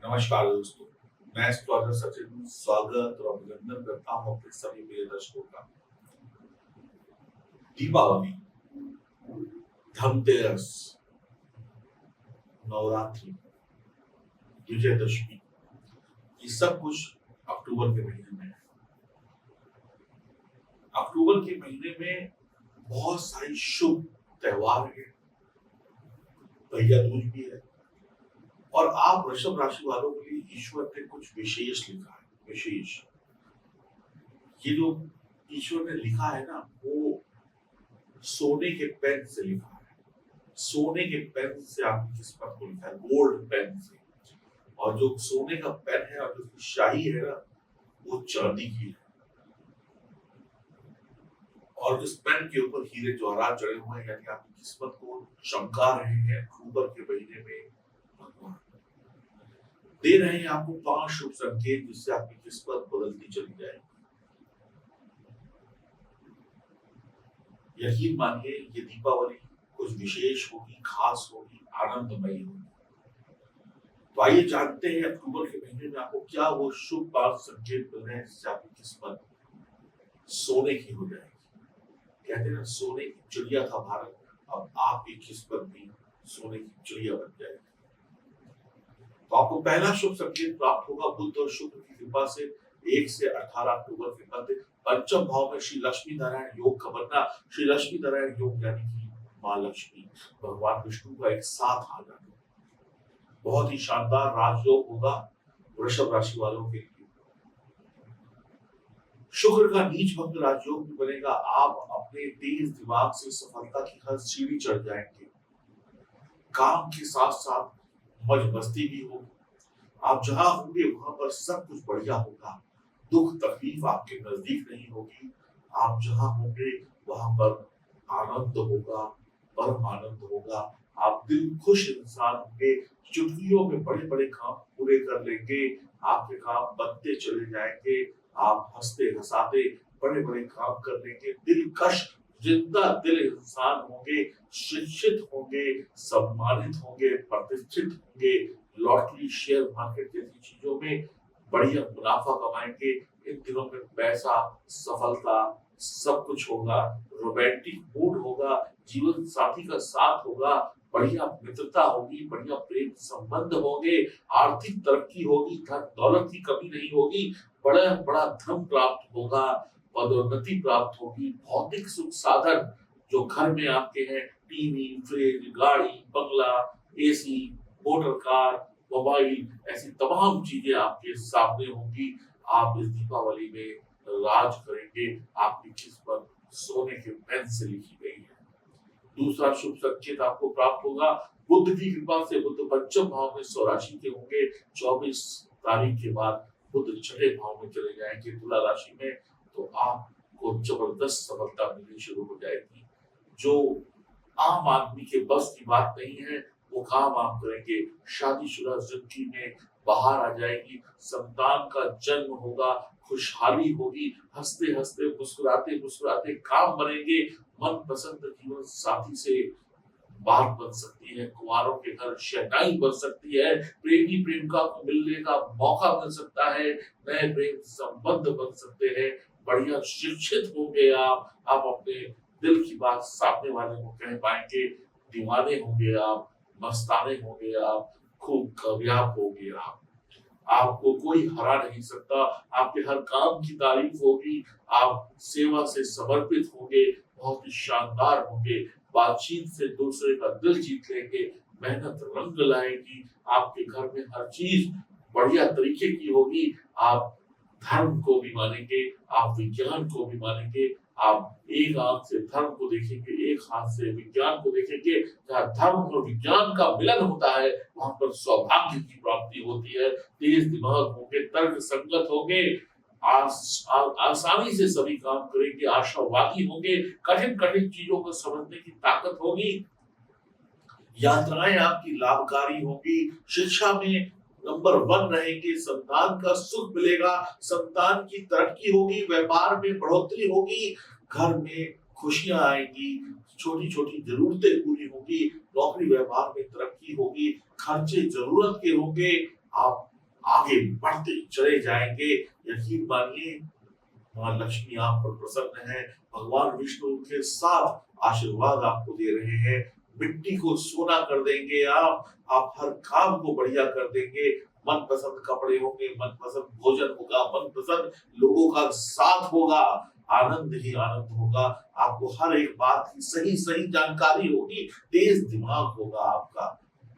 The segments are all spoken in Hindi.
नमस्कार दोस्तों, मैं एस्ट्रोलॉजर सचिन स्वागत और अभिनंदन करता हूँ अपने सभी प्रिय दर्शकों का। दीपावली, धनतेरस, नवरात्रि, विजयदशमी, ये सब कुछ अक्टूबर के महीने में है। अक्टूबर के महीने में बहुत सारी शुभ त्योहार है, भैया दूज भी है और आप वृषभ राशि वालों के लिए ईश्वर ने कुछ विशेष लिखा है। विशेष, ये जो ईश्वर ने लिखा है ना, वो सोने के पेन से लिखा है। सोने के पेन से आपकी किस्मत को लिखा है, गोल्ड पेन से। और जो सोने का पेन है और जो उसकी शाही है ना, वो चांदी की है। और इस पेन के ऊपर हीरे जवाहरात जड़े हुए हैं, यानी आपकी किस्मत को चमका रहे हैं अक्टूबर के महीने में भगवान। दे रहे हैं आपको 5 शुभ संकेत, जिससे आपकी किस्मत बदलती चली जाएगी। यकीन मानिए, ये दीपावली कुछ विशेष होगी, खास होगी, आनंदमयी होगी। तो आइए जानते हैं अक्टूबर के महीने में आपको क्या वो शुभ 5 संकेत मिल रहे हैं, जिससे आपकी किस्मत सोने की हो जाएगी। कहते हैं ना, सोने की चिड़िया था भारत, अब आपकी किस्मत भी सोने की चिड़िया बन जाएगी। तो आपको पहला शुभ संकेत प्राप्त होगा बुध और शुक्र की कृपा से 1 से 18 अक्टूबर के मध्य पंचम भाव में श्री लक्ष्मी नारायण योग का बनना। श्री लक्ष्मी नारायण योग यानी कि माँ लक्ष्मी, भगवान विष्णु का एक साथ आ जाना। बहुत ही शानदार राजयोग होगा वृषभ राशि वालों के लिए। शुक्र का नीच भंग राजयोग भी बनेगा। आप अपने तेज दिमाग से सफलता की हर सीढ़ी चढ़ जाएंगे। काम के साथ साथ मौज मस्ती भी होगी। आप जहां होंगे वहां पर सब कुछ बढ़िया होगा। दुख तकलीफ आपके नजदीक नहीं होगी। आप जहां होंगे वहां पर आनंद होगा, परम आनंद होगा। आप दिल खुश इंसान होंगे। चुटकियों में बड़े बड़े काम पूरे कर लेंगे। आपके काम बनते चले जाएंगे। आप हंसते हंसाते बड़े बड़े काम कर लेंगे। दिलकश जिंदा दिल इंसान होंगे। शिक्षित होंगे, सम्मानित होंगे, प्रतिष्ठित होंगे। लॉटरी, शेयर मार्केट जैसी चीजों में बढ़िया मुनाफा कमाएंगे। इन दिनों में पैसा, सफलता सब कुछ होगा। रोमांटिक मूड होगा, जीवन साथी का साथ होगा, बढ़िया मित्रता होगी, बढ़िया प्रेम संबंध होंगे, आर्थिक तरक्की होगी, धन दौलत की कमी नहीं होगी, बड़ा बड़ा धन प्राप्त होगा, पदोन्नति प्राप्त होगी, भौतिक सुख साधन जो घर में आपके हैं, टीवी, फ्रिज, गाड़ी, बंगला, एसी, मोटर कार, मोबाइल, ऐसी तमाम चीजें आपके सामने होंगी। आप इस दीपावली में राज करेंगे। आपकी किस्मत सोने के पेन से लिखी गई है। दूसरा शुभ संकेत आपको प्राप्त होगा बुध की कृपा से। बुध पंचम भाव में स्वराशि के होंगे। 24 तारीख के बाद बुध छठे भाव में चले जाएंगे तुला राशि में। तो आपको जबरदस्त सफलता मिलनी शुरू हो जाएगी। जो आम आदमी के बस की बात नहीं है, वो काम आप करेंगे। शादीशुदा जिंदगी में बाहर आ जाएगी। संतान का जन्म होगा, खुशहाली होगी। हंसते हंसते, मुस्कुराते मुस्कुराते काम बनेंगे। मन पसंद जीवन साथी से बात बन सकती है। कुंवारों के घर शहनाई बन सकती है। प्रेमी प्रेमिका को मिलने का मौका मिल सकता है। नए प्रेम संबंध बन सकते हैं। बढ़िया शिक्षित होंगे आप अपने दिल की बात सामने वाले को कह पाएंगे। दीवाने होंगे आप, मस्ताने होंगे आप, खूब कामयाब होंगे आप। आपको कोई हरा नहीं सकता। आपके हर काम की तारीफ होगी। आप सेवा से समर्पित होंगे, बहुत ही शानदार होंगे। बातचीत से दूसरे का दिल जीत लेंगे। मेहनत रंग लाएगी। आपके घर में हर चीज बढ़िया तरीके की होगी। आप धर्म को भी मानेंगे, आप विज्ञान को भी मानेंगे। आप एक आंख से धर्म को देखेंगे, एक हाथ से विज्ञान को देखेंगे। जहाँ धर्म और विज्ञान का मिलन होता है, वहां पर सौभाग्य की प्राप्ति होती है। तेज दिमाग होंगे, तर्क संगत होंगे, आसानी से सभी काम करेंगे, आशावादी होंगे, कठिन कठिन चीजों को समझने की ताकत होगी। यात्राएं आपकी लाभकारी होंगी। शिक्षा में नंबर 1 रहेंगे। संतान का सुख मिलेगा। संतान की तरक्की होगी। व्यापार में बढ़ोतरी होगी। घर में खुशियां आएंगी। छोटी छोटी जरूरतें पूरी होगी। नौकरी व्यापार में तरक्की होगी। खर्चे जरूरत के होंगे। आप आगे बढ़ते चले जाएंगे। यकीन मानिए, माँ लक्ष्मी आप पर प्रसन्न है। भगवान विष्णु उनके साथ आशीर्वाद आपको दे रहे हैं। मिट्टी को सोना कर देंगे आप हर काम को बढ़िया कर देंगे। मनपसंद कपड़े होंगे, मनपसंद भोजन होगा, मनपसंद लोगों का साथ होगा, आनंद ही आनंद होगा। आपको हर एक बात की सही सही जानकारी होगी, तेज दिमाग होगा आपका।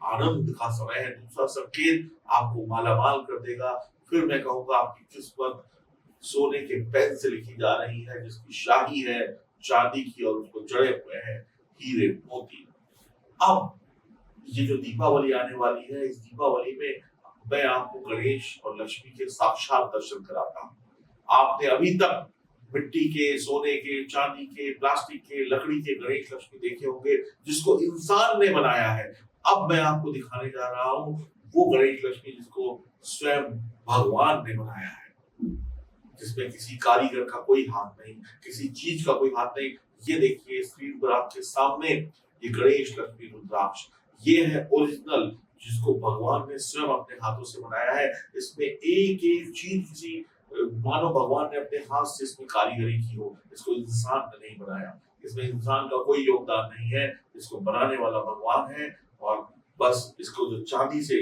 आनंद का समय है। दूसरा संकेत आपको मालामाल कर देगा। फिर मैं कहूंगा, आपकी किस्मत सोने के पेन से लिखी जा रही है, जिसकी शाही है चांदी की और उसको जड़े हुए हैं हीरे मोती। अब ये जो दीपावली आने वाली है, इस दीपावली में मैं आपको गणेश और लक्ष्मी के साक्षात दर्शन कराता हूँ। आपने अभी तक मिट्टी के, सोने के, चांदी के, प्लास्टिक के, लकड़ी के गणेश लक्ष्मी देखे होंगे, जिसको इंसान ने बनाया है। अब मैं आपको दिखाने जा रहा हूँ वो गणेश लक्ष्मी जिसको स्वयं भगवान ने बनाया है, जिसमें किसी कारीगर का कोई हाथ नहीं, किसी चीज का कोई हाथ नहीं। ये देखिए स्क्रीन पर आपके सामने ये गणेश लक्ष्मी रुद्राक्ष, ये है ओरिजिनल, जिसको भगवान ने स्वयं अपने हाथों से बनाया है। इसमें एक एक चीज किसी मानो भगवान ने अपने हाथ से इसमें कारीगरी की हो। इसको इंसान ने नहीं बनाया, इसमें इंसान का कोई योगदान नहीं है। इसको बनाने वाला भगवान है और बस इसको जो चांदी से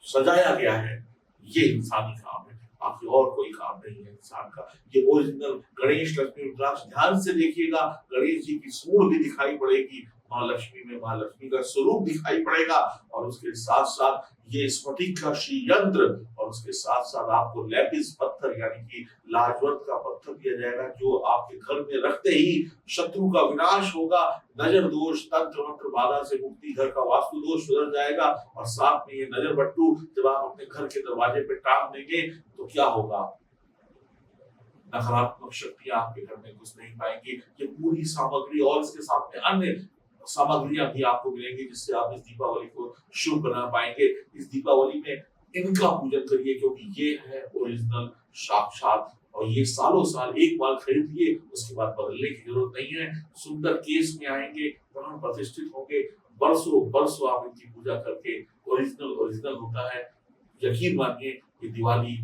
सजाया गया है, ये इंसानी काम है, बाकी और कोई काम नहीं है इंसान का। ये ओरिजिनल गणेश लक्ष्मी रुद्राक्ष ध्यान से देखिएगा। गणेश जी की सूंड भी दिखाई पड़ेगी, माँ लक्ष्मी में माँ लक्ष्मी का स्वरूप दिखाई पड़ेगा, और उसके साथ साथ ये स्फटिक का श्री यंत्र, और उसके साथ साथ आपको लेपिस पत्थर यानी कि लाजवर्त का पत्थर दिया जाएगा, जो आपके घर में रखते ही शत्रु का विनाश होगा, नजर दोष, तंत्र मंत्र बाधा से मुक्ति, घर का वास्तु दोष सुधर जाएगा। और साथ में ये नजर बट्टू जब आप अपने घर के दरवाजे पे टांग देंगे तो क्या होगा, नकारात्मक शक्तियां आपके घर में घुस नहीं पाएंगी। ये पूरी सामग्री और इसके साथ में अन्य सामग्रियां भी आपको मिलेंगी, जिससे आप इस दीपावली को शुभ बना पाएंगे। इस दीपावली में इनका पूजन करिए, क्योंकि ये है ओरिजिनल साक्षात, और ये सालों साल एक बार खरीद लिए उसके बाद बदलने की जरूरत नहीं है। सुंदर केस में आएंगे, प्राण प्रतिष्ठित होंगे, बरसों बरसों आप इनकी पूजा करके, ओरिजिनल ओरिजिनल होता है। यकीन मानिए ये दिवाली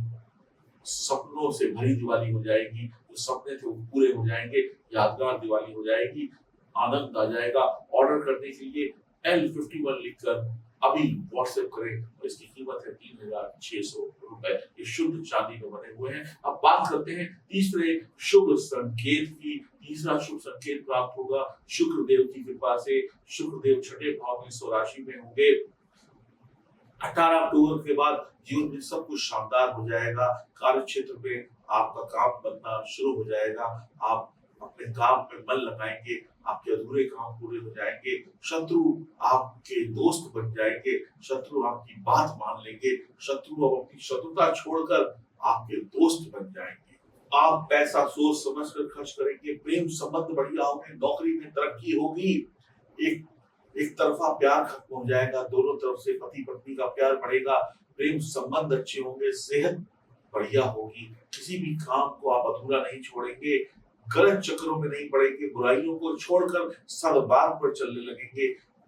सपनों से भरी दिवाली हो जाएगी, जो सपने थे वो पूरे हो जाएंगे, यादगार दिवाली हो जाएगी, आनंद आ जाएगा। ऑर्डर करने के लिए L51 लिखकर अभी व्हाट्सएप करें, और इसकी कीमत है 3600 रुपए। ये शुद्ध चांदी में बने हुए हैं। अब बात करते हैं तीसरे शुभ संकेत की। तीसरा शुभ संकेत प्राप्त होगा शुक्र देव की कृपा से। शुक्र देव छठे भाव में स्वराशि में होंगे। 18 अक्टूबर के बाद जीवन में सब कुछ शानदार हो जाएगा। कार्य क्षेत्र में आपका काम बनना शुरू हो जाएगा। आप अपने काम में मन लगाएंगे, आपके अधूरे काम पूरे हो जाएंगे। शत्रु आपके दोस्त बन जाएंगे, शत्रु आपकी बात मान लेंगे, शत्रु अब अपनी शत्रुता छोड़कर आपके दोस्त बन जाएंगे। आप पैसा सोच समझ कर खर्च करेंगे, प्रेम संबंध बढ़िया होंगे, नौकरी में तरक्की होगी, एक तरफा प्यार खत्म हो जाएगा, दोनों तरफ से पति पत्नी का प्यार बढ़ेगा, प्रेम संबंध अच्छे होंगे, सेहत बढ़िया होगी, किसी भी काम को आप अधूरा नहीं छोड़ेंगे, गलत चक्करों में नहीं पड़ेंगे, बुराइयों को छोड़कर सद्मार्ग पर चलने लगेंगे।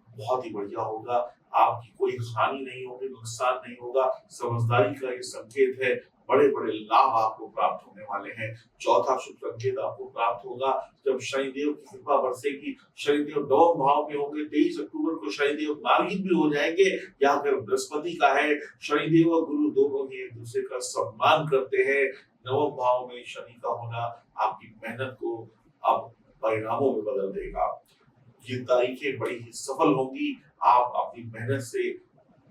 बहुत ही बढ़िया होगा, आपकी कोई हानि नहीं होगी, नुकसान नहीं होगा। समझदारी का ये संकेत है, बड़े बड़े लाभ आपको प्राप्त होने वाले हैं। चौथा शुभ संकेत आपको प्राप्त होगा जब शनिदेव की कृपा बरसेगी। शनिदेव नवम भाव में होंगे। 23 अक्टूबर को शनिदेव मार्गिक भी हो जाएंगे। यहाँ पर बृहस्पति का है, शनिदेव और गुरु दोनों ही एक दूसरे का सम्मान करते हैं। नवम भाव में शनि का होना आपकी मेहनत को अब परिणामों में बदल देगा। ये तारीखें बड़ी ही सफल होंगी, आप अपनी मेहनत से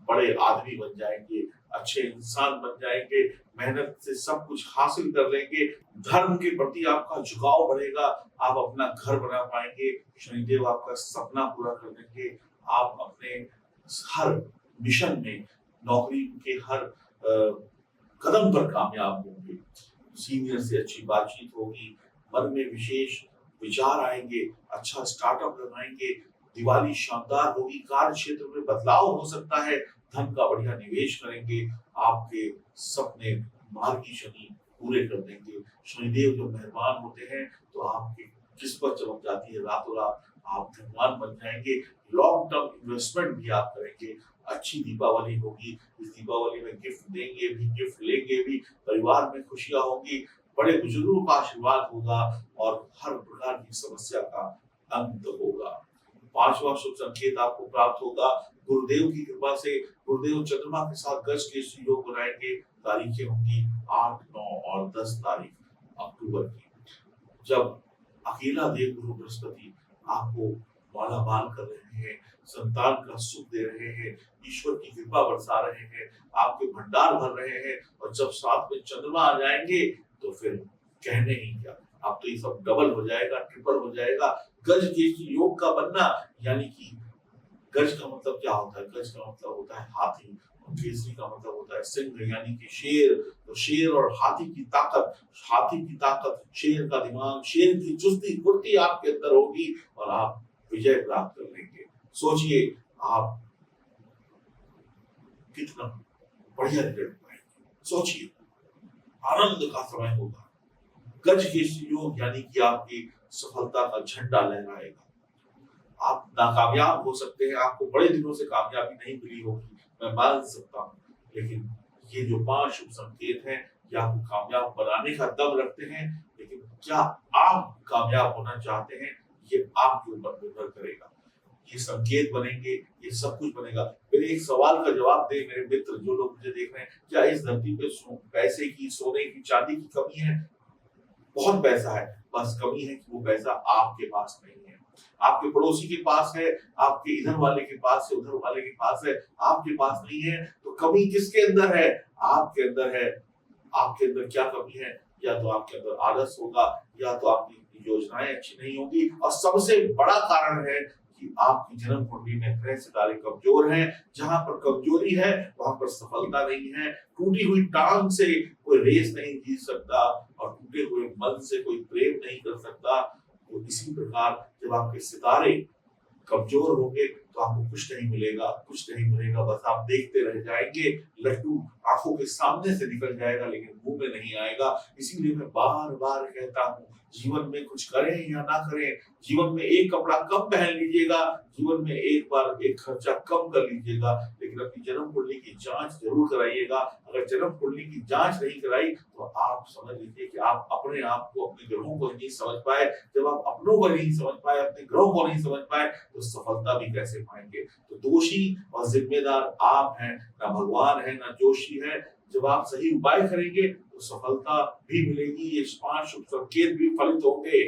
बड़े आदमी बन जाएंगे, अच्छे इंसान बन जाएंगे, मेहनत से सब कुछ हासिल कर लेंगे। धर्म के प्रति आपका झुकाव बढ़ेगा, आप अपना घर बना पाएंगे, शनिदेव आपका सपना पूरा कर देंगे। आप अपने हर मिशन में, नौकरी के हर कदम पर कामयाब होंगे। सीनियर से अच्छी बातचीत होगी, मन में विशेष विचार आएंगे, अच्छा स्टार्टअप लगाएंगे, दिवाली शानदार होगी, कार्य क्षेत्र में बदलाव हो सकता है, धन का बढ़िया निवेश करेंगे, आपके सपने मार्गी शनि पूरे कर देंगे। शनिदेव जो मेहरबान होते हैं तो आपकी किस्मत चमक जाती है, रातों रात आप धनवान बन जाएँगे, लॉन्ग टर्म इन्वेस्टमेंट भी आप करेंगे, अच्छी दीपावली होगी, इस दीपावली में गिफ्ट देंगे भी, गिफ्ट लेंगे भी, परिवार में खुशियाँ होंगी, बड़े बुजुर्गों का आशीर्वाद होगा और हर प्रकार की समस्या का अंत होगा। 5वाँ शुभ संकेत आपको प्राप्त होगा, गुरुदेव की कृपा से गुरुदेव चंद्रमा के साथ गज केसरी योग बनाएँगे, तारीखें होंगी 8, 9 और 10 तारीख अक्टूबर की। जब अकेला देव गुरु बृहस्पति आपको मालामाल कर रहे हैं, संतान का सुख दे रहे हैं, ईश्वर की कृपा बरसा रहे हैं, आपके भंडार भर रहे हैं और जब साथ में चंद्रमा आ जाएँगे तो फिर कहने ही क्या, अब तो ये सब डबल हो जाएगा, ट्रिपल हो जाएगा। गज केसरी योग का बनना यानी कि गज का मतलब क्या होता है? गज का मतलब होता है हाथी और केसरी का मतलब होता है सिंह यानी कि शेर। तो शेर और हाथी की ताकत, शेर का दिमाग, शेर की चुस्ती फुर्ती आपके अंदर होगी और आप विजय प्राप्त कर लेंगे। सोचिए आप कितना बढ़िया रिजल्ट पाएंगे। सोचिए आनंद का समय होगा। गज केसरी योग यानी कि आपकी सफलता का झंडा लहराएगा। आप नाकामयाब हो सकते हैं, आपको बड़े दिनों से कामयाबी नहीं मिली होगी, मैं मान सकता हूँ। लेकिन ये जो 5 शुभ संकेत हैं, ये आपको कामयाब बनाने का दम रखते हैं, लेकिन क्या आप कामयाब होना चाहते हैं, ये आपके ऊपर निर्भर करेगा। ये संकेत बनेंगे, ये सब कुछ बनेगा। मेरे एक सवाल का जवाब दें मेरे मित्र जो लोग मुझे देख रहे हैं, क्या इस धरती पे पैसे की, सोने की, चांदी की कमी है? बहुत पैसा है, बस कमी है कि वो पैसा आपके पास नहीं है। आपके पड़ोसी के पास है, आपके इधर वाले के पास है, उधर वाले के पास है, आपके पास नहीं है, तो कमी किसके अंदर है? आपके अंदर है। आपके अंदर क्या कमी है? या तो आपके अंदर आलस होगा, या तो आपकी योजनाएं अच्छी नहीं होंगी और सबसे बड़ा कारण है कि आपकी जन्म कुंडली में ग्रह सितारे कमजोर हैं। जहां पर कमजोरी है वहां पर सफलता नहीं है। टूटी हुई टांग से कोई रेस नहीं जीत सकता और टूटे हुए मन से कोई प्रेम नहीं कर सकता। तो इसी प्रकार जब आपके सितारे कमजोर होंगे तो आपको कुछ नहीं मिलेगा, कुछ नहीं मिलेगा, बस आप देखते रह जाएंगे। लड्डू आंखों के सामने से निकल जाएगा लेकिन मुंह में नहीं आएगा। इसीलिए मैं बार बार कहता हूँ, जीवन में कुछ करें या ना करें, जीवन में एक कपड़ा कम पहन लीजिएगा, जीवन में एक बार एक खर्चा कम कर लीजिएगा, लेकिन अपनी जन्म कुंडली की जांच जरूर कराइएगा। अगर जन्म कुंडली की जांच नहीं कराई तो आप समझ लीजिए कि आप अपने आप को, अपने ग्रहों को नहीं समझ पाए। जब आप अपनों को नहीं समझ पाए, अपने ग्रहों को नहीं समझ पाए तो सफलता भी कैसे पाएंगे? तो दोषी और जिम्मेदार आप हैं, ना भगवान है, ना जोशी है। जब आप सही उपाय करेंगे तो सफलता भी मिलेगी, ये 5 शुभ संकेत भी फलित होंगे।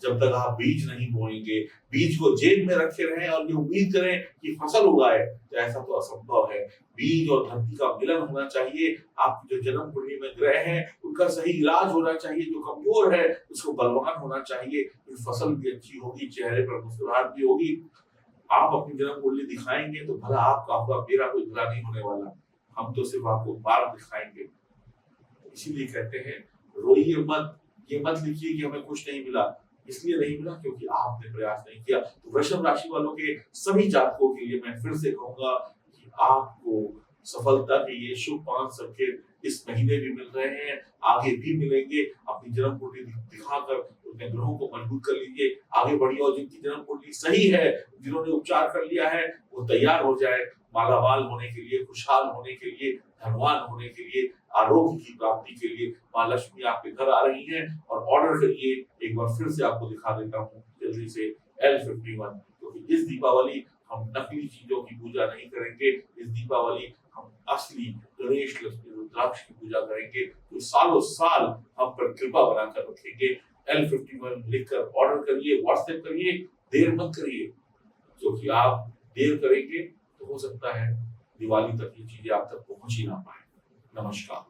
जब तक आप बीज नहीं बोएंगे, बीज को जेब में रखे रहें और ये उम्मीद करें कि फसल उगाए, तो ऐसा तो असंभव है। बीज और धरती का मिलन होना चाहिए। आपकी जो जन्म कुंडली में ग्रह हैं, उनका सही इलाज होना चाहिए। जो कमजोर है उसको बलवान होना चाहिए, फिर फसल भी अच्छी होगी, चेहरे पर मुस्कुराहट भी होगी। आप अपनी जन्म कुंडली दिखाएंगे तो भला आपका होगा, मेरा कोई भला नहीं होने वाला। हम तो सिर्फ आपको मार्ग दिखाएंगे। इसीलिए कहते हैं, रोइए मत, ये मत लिखिए कि हमें कुछ नहीं मिला। इसलिए नहीं मिला क्योंकि आपने प्रयास नहीं किया। तो वृषभ राशि वालों के सभी जातकों के लिए मैं फिर से कहूंगा कि आपको सफलता के ये शुभ 5 संकेत इस महीने भी मिल रहे हैं, आगे भी मिलेंगे। अपनी जन्म कुंडली दिखाकर अपने ग्रहों को मजबूत कर लीजिए, आगे बढ़िए और जिनकी जन्म कुंडली सही है, जिन्होंने उपचार कर लिया है, वो तैयार हो जाए मालामाल होने के लिए, खुशहाल होने के लिए, धनवान होने के लिए, आरोग्य की प्राप्ति के लिए। माँ लक्ष्मी आपके घर आ रही हैं और ऑर्डर करिए। एक बार फिर से आपको दिखा देता हूँ जल्दी से L51, क्योंकि इस दीपावली हम नकली चीजों की पूजा नहीं करेंगे। इस दीपावली हम असली गणेश, लक्ष्मी, रुद्राक्ष की पूजा करेंगे, तो सालों साल हम पर कृपा बनाकर रखेंगे। L51 लिखकर ऑर्डर करिए, व्हाट्सएप करिए, देर मत करिए, क्योंकि आप देर करेंगे तो हो सकता है दिवाली तक ये चीजें आप तक पहुंच ही ना पाए। नमस्कार।